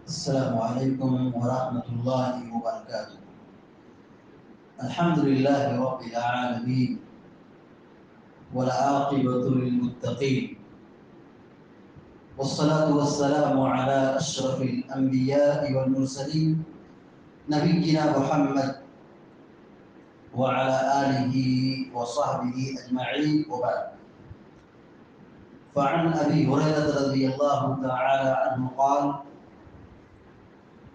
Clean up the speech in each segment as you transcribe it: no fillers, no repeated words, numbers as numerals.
السلام عليكم ورحمة الله وبركاته. الحمد لله رب العالمين والعاقبة للمتقين والصلاة والسلام على أشرف الأنبياء والمرسلين نبينا محمد وعلى آله وصحبه أجمعين وبعد. فعن أبي هريرة رضي الله تعالى عنه قال: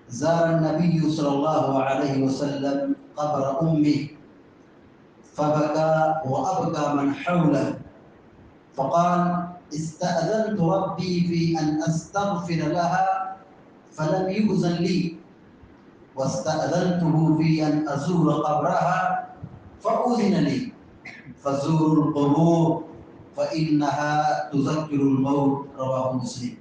زار النبي صلى الله عليه وسلم قبر أمي فبكى وأبكى من حوله فقال: استأذنت ربي في أن أستغفر لها فلم يؤذن لي، واستأذنته في أن أزور قبرها فأذن لي، فزوروا القبور فإنها تذكر الموت. رواه مسلم.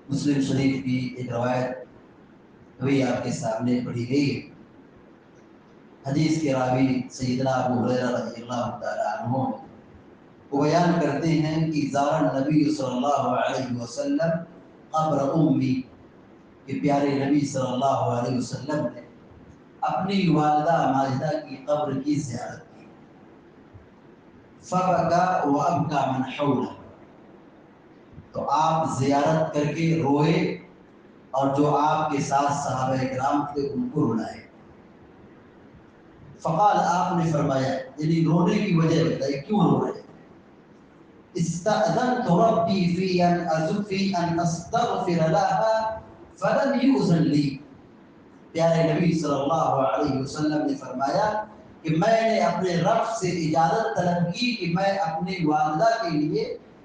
مسلم شریف کی ایک روایت ابھی آپ کے سامنے پڑھی گئی ہے. حدیث کے راوی سیدنا ابو ہریرہ رضی اللہ تعالی عنہ وہ بیان کرتے ہیں کہ زار نبی صلی اللہ علیہ وسلم قبر امی، کہ پیارے نبی صلی اللہ علیہ وسلم نے اپنی والدہ ماجدہ کی قبر کی زیارت کی. فبکا وابکا من حولہ، تو آپ زیارت کر کے روئے اور جو آپ کے ساتھ صحابہ کرام تھے ان کو رلائے. فقال، آپ نے فرمایا، یعنی رونے کی وجہ بتائی کیوں رو رہے ہیں. استأذنت ربی فی ان استغفر لها فلم یؤذن لی. پیارے نبی صلی اللہ علیہ وسلم نے فرمایا کہ میں نے اپنے رب سے اجازت طلب کی کہ میں اپنی والدہ کے لیے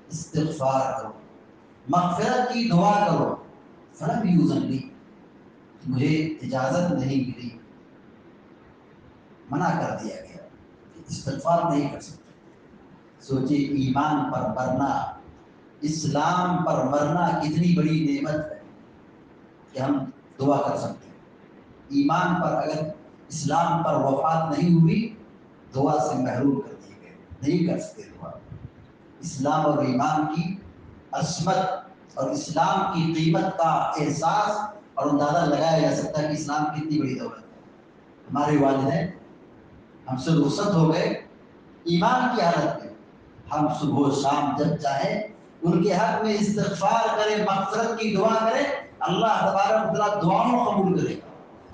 استغفار کروں، مغفرت کی دعا کرو. فلم یؤذن لی، مجھے اجازت نہیں ملی، منع کر دیا گیا کہ استغفار نہیں کر سکتے. سوچیے ایمان پر مرنا، اسلام پر مرنا کتنی بڑی نعمت ہے کہ ہم دعا کر سکتے ہیں. ایمان پر اگر اسلام پر وفات نہیں ہوئی دعا سے محروم کر دیے گئے، نہیں کر سکتے دعا. اسلام اور ایمان کی عظمت اور اسلام کی قیمت کا احساس اور اندازہ لگایا جا سکتا ہے کہ اسلام کتنی بڑی دولت ہے. ہمارے والدین ہم سے رخصت ہو گئے ایمان کی حالت میں، ہم صبح و شام جب چاہیں ان کے حق میں استغفار کریں، مغفرت کی دعا کریں، اللہ تبارک و تعالیٰ دعاؤں کو قبول کرے گا،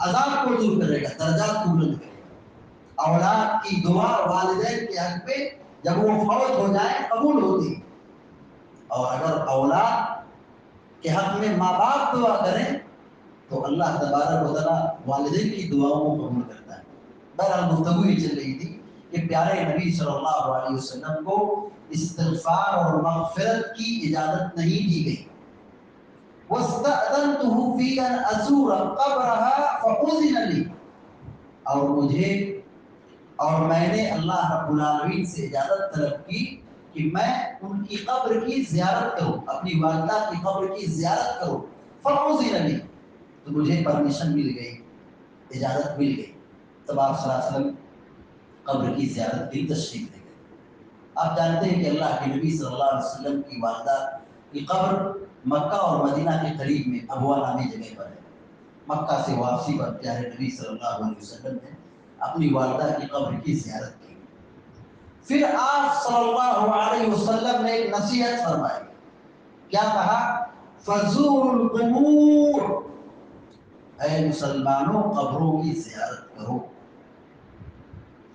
عذاب کو دور کرے گا، درجات کو بلند کرے گا. اولاد کی دعا والدین کے حق میں جب وہ فوت ہو جائیں قبول ہوتی، اور اگر اولاد کے حق میں ماں باپ دعا کریں تو اللہ تبارک و تعالیٰ والدین کی دعاؤں کو قبول کرتا ہے. بہرحال گفتگو یہ چل رہی تھی کہ پیارے نبی صلی اللہ علیہ وسلم کو استغفار اور مغفرت کی اجازت نہیں دی گئی. وَاسْتَأْذَنْتُهُ فِي أَنْ أَزُورَ قَبْرَهَا فَأُذِنَ لِي، اور میں نے اللہ رب العالمین سے اجازت طلب کی کہ میں ان کی قبر کی زیارت کروں، اپنی والدہ کی قبر کی زیارت کروں. فَأُذِنَ لِي، تو مجھے پرمیشن مل گئی، اجازت مل گئی. تب آپ صلی اللہ علیہ وسلم قبر کی زیارت کی تشریف لے گئے. آپ جانتے ہیں کہ اللہ کے نبی صلی اللہ علیہ وسلم کی والدہ کی قبر مکہ اور مدینہ کے قریب میں ابوا نامی جگہ پر ہے. مکہ سے واپسی پر پیارے نبی صلی اللہ علیہ وسلم نے اپنی والدہ کی قبر کی زیارت کی. پھر آپ صلی اللہ علیہ وسلم نے ایک نصیحت فرمائی. کیا کہا؟ فزوروا القبور، اے مسلمانوں قبروں کی زیارت کرو،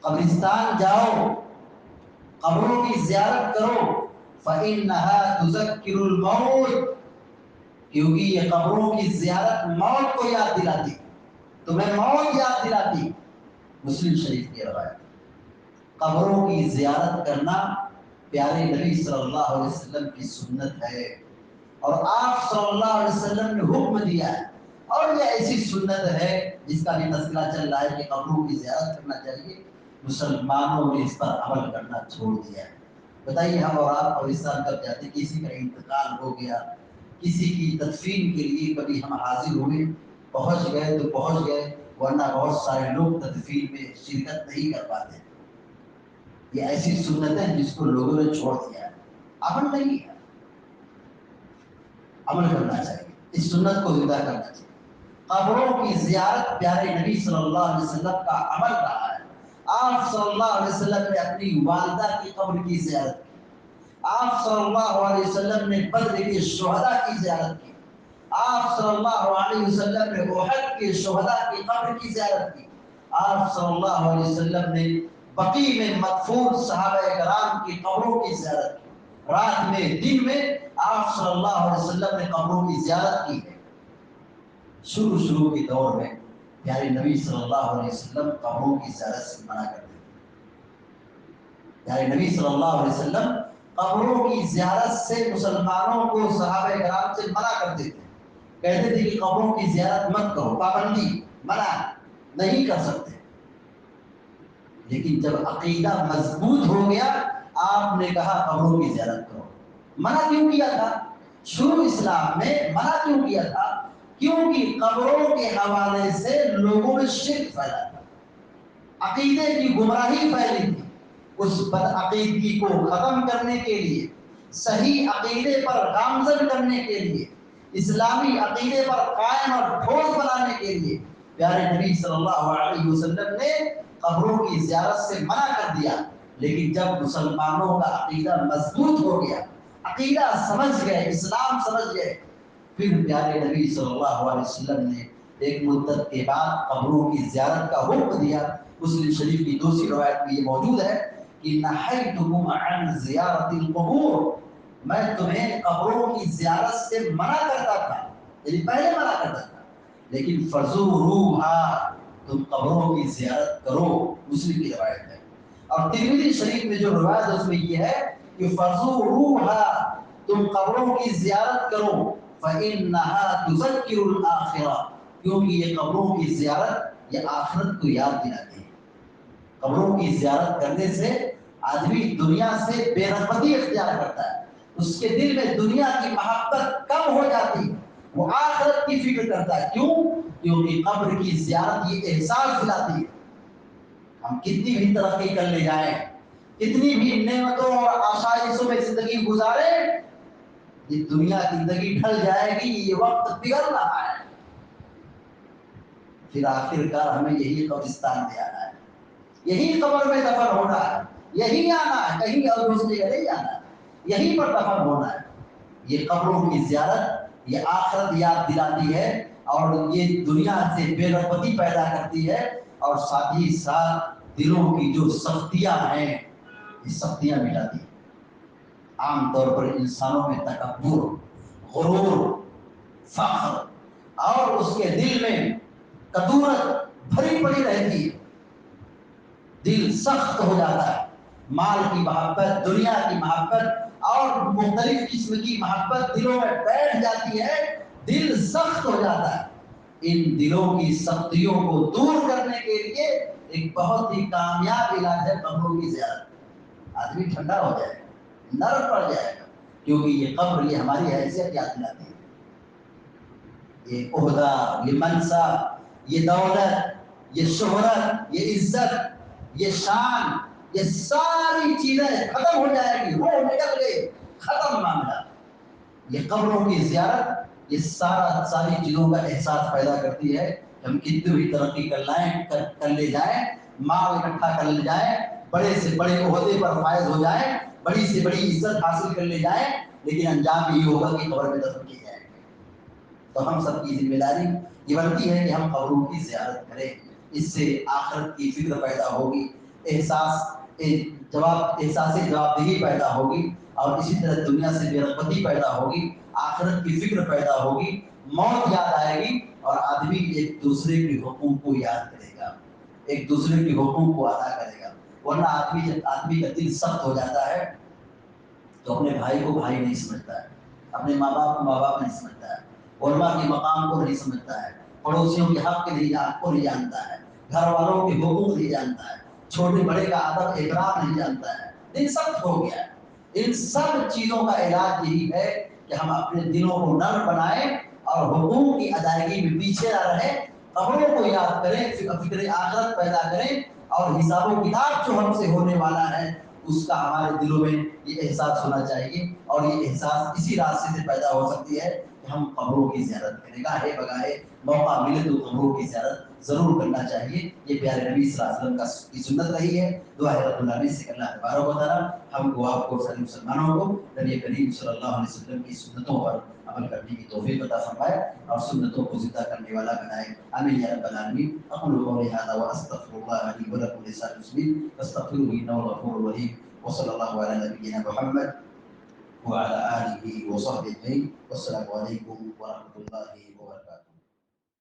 قبرستان جاؤ، قبروں کی زیارت کرو. فَإِنَّهَا تُذَكِّرُ الْمَوْتِ، کیونکہ یہ قبروں کی زیارت موت کو یاد دلاتی، تمہیں موت یاد دلاتی. مسلم شریف کی روایت. قبروں کی زیارت کرنا پیارے نبی صلی اللہ علیہ وسلم کی سنت ہے، اور آپ صلی اللہ علیہ وسلم نے حکم دیا ہے. اور یہ ایسی سنت ہے جس کا بھی تذکرہ چل رہا ہے کہ قبروں کی زیارت کرنا چاہیے، مسلمانوں نے اس پر عمل کرنا چھوڑ دیا ہے. بتائیے ہم اور آپ قبرستان کب جاتے، کسی کا انتقال ہو گیا، کسی کی تدفین کے لیے کبھی ہم حاضر ہوئے، پہنچ گئے تو پہنچ گئے، ورنہ بہت سارے لوگ تدفین میں شرکت نہیں کر پاتے. یہ ایسی سنت ہے جس کو لوگوں نے چھوڑ دیا ہے، عمل نہیں ہے، عمل کرنا چاہیے. اس سنت کو زندہ کرنا چاہیے۔ قبروں کی زیارت پیارے نبی صلی اللہ علیہ وسلم کا عمل رہا ہے۔ آپ صلی اللہ علیہ وسلم نے اپنی والدہ کی قبر کی زیارت کی، آپ صلی اللہ علیہ وسلم نے بدر کے شہداء کی زیارت کی، آپ صلی اللہ علیہ وسلم نے احد کے شہداء کی قبر کی زیارت کی، آپ صلی اللہ علیہ وسلم نے بقیع میں مدفون صحابہ کرام کی قبروں کی زیارت کی۔ رات میں دن میں آپ صلی اللہ علیہ وسلم نے قبروں کی زیارت کی ہے۔ شروع کے دور میں پیارے نبی صلی اللہ علیہ وسلم قبروں کی زیارت سے منع کرتے تھے۔ پیارے نبی صلی اللہ علیہ وسلم قبروں کی زیارت سے مسلمانوں کو، صحابہ کرام سے منع کرتے تھے، کہتے تھے کہ قبروں کی زیارت مت کرو، پابندی، منع نہیں کر سکتے۔ لیکن جب عقیدہ مضبوط ہو گیا آپ نے کہا قبروں کی زیارت کرو۔ منع کیوں کیا تھا؟ شروع اسلام میں منع کیوں کیا تھا؟ کیونکہ قبروں کے حوالے سے لوگوں میں شرک پھیلا تھا، عقیدے کی گمراہی پھیلی تھی۔ اس بدعقیدگی کو ختم کرنے کے لیے، صحیح عقیدے پر گامزن کرنے کے لیے، اسلامی عقیدے پر قائم اور ٹھوس بنانے کے لیے پیارے نبی صلی اللہ علیہ وسلم نے قبروں کی زیارت سے منع کر دیا۔ لیکن جب مسلمانوں کا عقیدہ مضبوط ہو گیا، عقیدہ سمجھ گئے، اسلام سمجھ گئے، پھر پیارے نبی صلی اللہ علیہ وسلم نے ایک مدت کے بعد قبروں کی زیارت کا حکم دیا۔ مسلم شریف کی دوسری روایت میں یہ موجود ہے کہ نہیتکم عن زیارت القبور، میں تمہیں قبروں کی زیارت سے منع کرتا تھا، یعنی پہلے منع کرتا تھا، لیکن فزوروہا، تم قبروں کی زیارت کرو۔ مسلم کی روایت ہے۔ اور ترمذی شریف میں جو روایت ہے اس میں یہ ہے کہ فزوروہا، تم قبروں کی زیارت کرو، فإنہا تذکر الآخرہ، کیونکہ یہ قبروں کی زیارت یہ آخرت کو یاد دلاتی ہے۔ قبروں کی زیارت کرنے سے آدمی دنیا سے بے رغبتی اختیار کرتا ہے، اس کے دل میں دنیا کی محبت کم ہو جاتی ہے، وہ آخرت کی فکر کرتا ہے۔ کیوں؟ کیونکہ قبر کی زیارت یہ احساس دلاتی ہے۔ ہم کتنی بھی ترقی کر لے جائیں، کتنی بھی نعمتوں اور آسائشوں میں زندگی گزاریں، یہ دنیا کی زندگی ڈھل جائے گی، یہ وقت پگھل رہا ہے، پھر آخر کار ہمیں یہی قبرستان میں آنا ہے، یہی قبر میں دفن ہونا ہے، یہی آنا ہے، کہیں اور دوسری جگہ نہیں جانا ہے، یہیں پر دفن ہونا ہے۔ یہ قبروں کی زیارت یہ آخرت یاد دلاتی ہے اور یہ دنیا سے بے رغبتی پیدا کرتی ہے، اور ساتھ ہی ساتھ دلوں کی جو سختیاں ہیں یہ سختیاں مٹاتی ہیں۔ عام طور پر انسانوں میں تکبر، غرور، فخر اور اس کے دل میں کدورت بھری پڑی رہتی ہے، دل سخت ہو جاتا ہے، مال کی محبت، دنیا کی محبت اور مختلف قسم کی محبت دلوں میں بیٹھ جاتی ہے، دل سخت ہو جاتا ہے۔ ان دلوں کی سختیوں کو دور کرنے کے لیے ایک بہت ہی کامیاب علاج ہے قبروں کی زیارت۔ آدمی ٹھنڈا ہو جائے گا، نرم پڑ جائے گا، کیونکہ یہ قبر یہ ہماری حیثیت یاد دلاتی ہے۔ یہ عہدہ، یہ منصب، یہ دولت، یہ شہرت، یہ عزت، یہ شان، یہ ساری چیزیں ختم ہو جائے گی، روح نکل گئی، ختم معاملہ۔ یہ قبروں کی زیارت یہ ساری چیزوں کا احساس پیدا کرتی ہے کہ ہم کتنی بھی ترقی کر لے جائیں، مال اکٹھا کر لے جائیں، بڑے سے بڑے عہدے پر فائز ہو جائیں، بڑی سے بڑی عزت حاصل کر لے جائیں، لیکن انجام یہ ہوگا کہ قبر میں دفن کیے جائیں گے۔ تو ہم سب کی ذمہ داری یہ بنتی ہے کہ ہم قبروں کی زیارت کریں، اس سے آخرت کی فکر پیدا ہوگی، احساس جوابدہی پیدا ہوگی، اور اسی طرح دنیا سے بے رغبتی پیدا ہوگی، آخرت کی فکر پیدا ہوگی، موت یاد آئے گی، اور آدمی ایک دوسرے کے حقوق کو یاد کرے گا، ایک دوسرے کے حقوق کو ادا کرے گا۔ ورنہ جب آدمی کا دل سخت ہو جاتا ہے تو اپنے بھائی کو بھائی نہیں سمجھتا ہے، اپنے ماں باپ کو ماں باپ نہیں سمجھتا ہے، علماء کے مقام کو نہیں سمجھتا ہے، پڑوسیوں کے حق کو نہیں جانتا ہے، گھر والوں کے حقوق نہیں جانتا ہے، چھوٹے بڑے کا ادب احترام نہیں جانتا ہے، دل سخت ہو گیا ہے۔ ان سب چیزوں کا علاج یہی ہے کہ ہم اپنے دلوں کو نرم بنائیں اور حقوق کی ادائیگی میں پیچھے نہ رہیں، قبروں کو یاد کریں، فکر آخرت پیدا کریں، اور حساب و کتاب جو ہم سے ہونے والا ہے اس کا ہمارے دلوں میں یہ احساس ہونا چاہیے، اور یہ احساس اسی راستے سے پیدا ہو سکتی ہے کہ ہم قبروں کی زیارت کریں، گاہے بگاہے موقع ملے تو قبروں کی زیارت ضرور کرنا چاہیے۔ یہ پیارے نبی صلی اللہ علیہ وسلم کی سنت رہی ہے۔ دعا ہے رب العالمین سے کہ اللہ تبارک و تعالیٰ ہم کو، آپ کو، سارے مسلمانوں کو نبی کریم صلی اللہ علیہ وسلم کی سنتوں پر عمل کرنے کی توفیق عطا فرمائے اور سنتوں کو زندہ کرنے والا بنائے، آمین یا رب العالمین۔ اقول قولی ھذا واستغفر الله لي ولكم ولسائر المسلمين فاستغفروه انه هو الغفور الرحيم، وصلى الله على نبينا محمد وعلى اله وصحبه اجمعين، والسلام عليكم ورحمه الله وبركاته۔